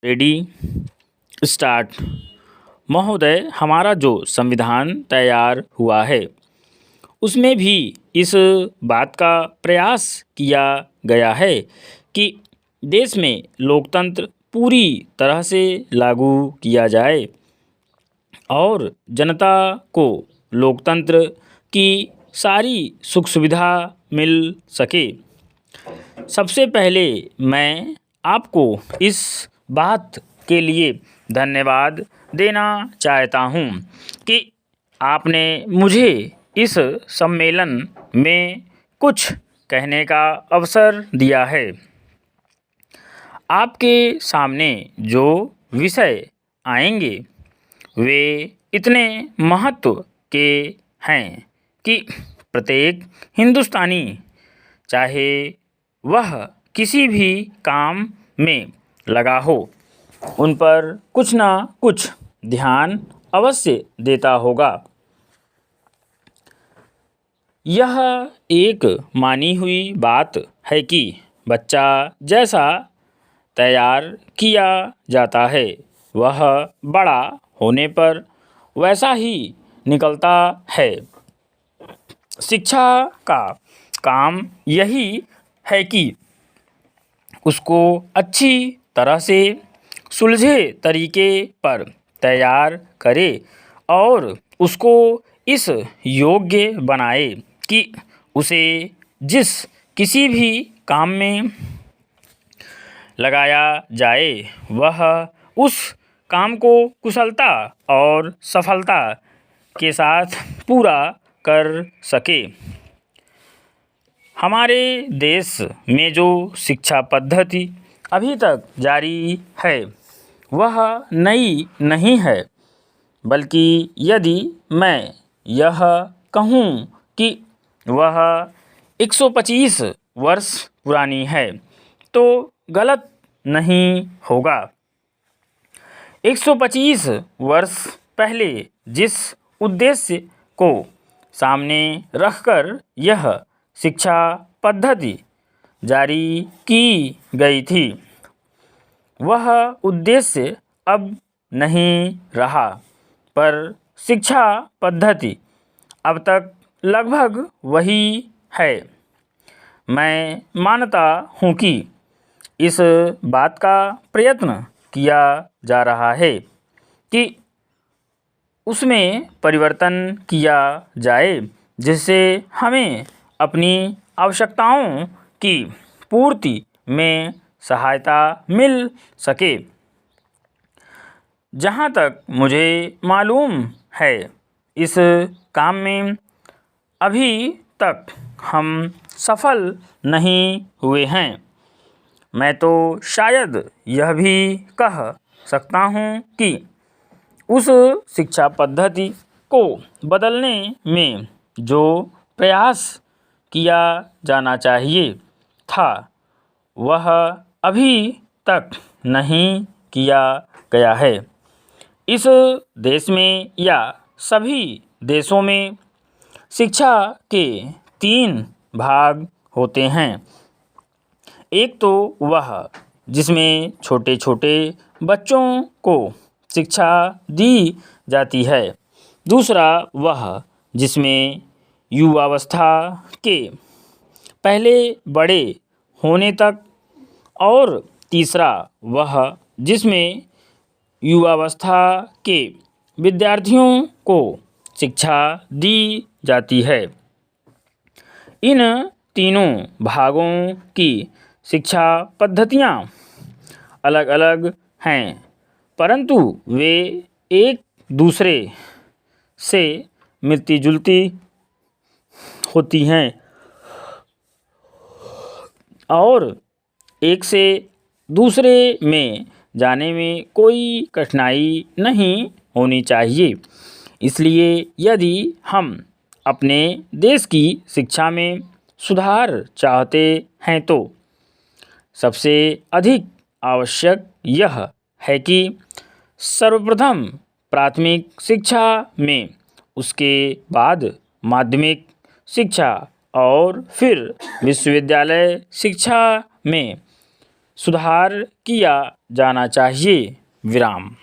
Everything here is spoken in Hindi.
Ready start. महोदय, हमारा जो संविधान तैयार हुआ है उसमें भी इस बात का प्रयास किया गया है कि देश में लोकतंत्र पूरी तरह से लागू किया जाए और जनता को लोकतंत्र की सारी सुख सुविधा मिल सके। सबसे पहले मैं आपको इस बात के लिए धन्यवाद देना चाहता हूँ कि आपने मुझे इस सम्मेलन में कुछ कहने का अवसर दिया है। आपके सामने जो विषय आएंगे वे इतने महत्व के हैं कि प्रत्येक हिंदुस्तानी, चाहे वह किसी भी काम में लगा हो, उन पर कुछ ना कुछ ध्यान अवश्य देता होगा। यह एक मानी हुई बात है कि बच्चा जैसा तैयार किया जाता है वह बड़ा होने पर वैसा ही निकलता है। शिक्षा का काम यही है कि उसको अच्छी तरह से सुलझे तरीके पर तैयार करे और उसको इस योग्य बनाए कि उसे जिस किसी भी काम में लगाया जाए वह उस काम को कुशलता और सफलता के साथ पूरा कर सके। हमारे देश में जो शिक्षा पद्धति अभी तक जारी है वह नई नहीं है, बल्कि यदि मैं यह कहूँ कि वह 125 वर्ष पुरानी है तो गलत नहीं होगा। 125 वर्ष पहले जिस उद्देश्य को सामने रखकर यह शिक्षा पद्धति जारी की गई थी वह उद्देश्य अब नहीं रहा, पर शिक्षा पद्धति अब तक लगभग वही है। मैं मानता हूँ कि इस बात का प्रयत्न किया जा रहा है कि उसमें परिवर्तन किया जाए जिससे हमें अपनी आवश्यकताओं की पूर्ति में सहायता मिल सके। जहाँ तक मुझे मालूम है इस काम में अभी तक हम सफल नहीं हुए हैं। मैं तो शायद यह भी कह सकता हूँ कि उस शिक्षा पद्धति को बदलने में जो प्रयास किया जाना चाहिए था वह अभी तक नहीं किया गया है। इस देश में या सभी देशों में शिक्षा के 3 भाग होते हैं। एक तो वह जिसमें छोटे छोटे बच्चों को शिक्षा दी जाती है, दूसरा वह जिसमें युवावस्था के पहले बड़े होने तक, और तीसरा वह जिसमें युवावस्था के विद्यार्थियों को शिक्षा दी जाती है। इन तीनों भागों की शिक्षा पद्धतियाँ अलग अलग हैं, परंतु वे एक दूसरे से मिलती जुलती होती हैं और एक से दूसरे में जाने में कोई कठिनाई नहीं होनी चाहिए। इसलिए यदि हम अपने देश की शिक्षा में सुधार चाहते हैं तो सबसे अधिक आवश्यक यह है कि सर्वप्रथम प्राथमिक शिक्षा में, उसके बाद माध्यमिक शिक्षा और फिर विश्वविद्यालय शिक्षा में सुधार किया जाना चाहिए। विराम।